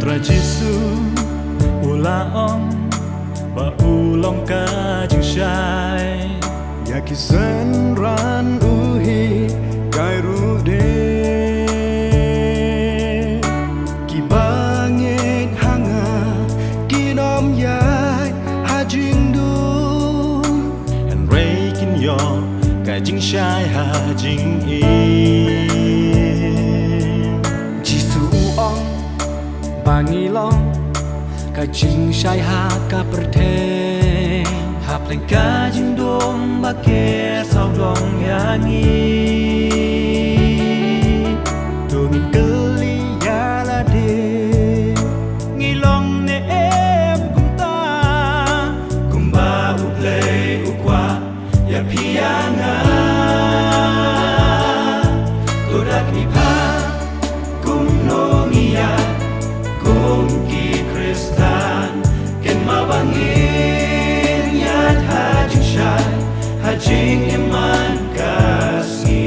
Jisu ulaong ba ulong ka jing shai ya kisan ran uhi kai ru de ki bangit hanga ki nom yai ha jing du and raking yo ka jing shai ha jing i Jisu ong bangi long ka jing shai ha ka perthe hap lên ka jing dong ba ke sao dong ya ngi tu ngin kali ya la de ngi long ne em cùng ta cùng ba u le u qua ya pianga tu dak ni pa cùng no ngi ya cùng ki kristan ken ma bangin ya ha jing shai ha jing iman kasi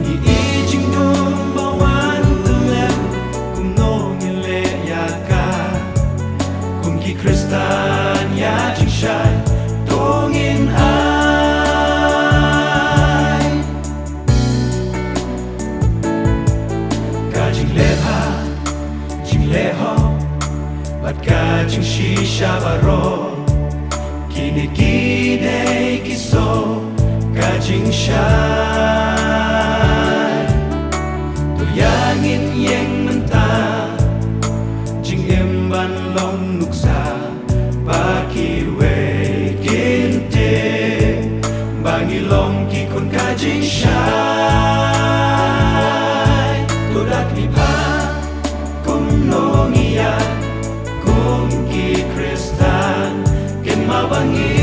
ni i jing dong ba wan tu lem cùng no ngi le ya ka cùng ki kristan ya jing shai dong in ai ka jing le ha jing le ho bat ka jing shi sha ba ro kini kide kiso ka jing shai tu yangin yeng menta jing em ban long nuk sa ba ki we kin te bangi long ki kon ka jing shai tu dak ni pa kum no ngia kum ki kristan ken ma bangi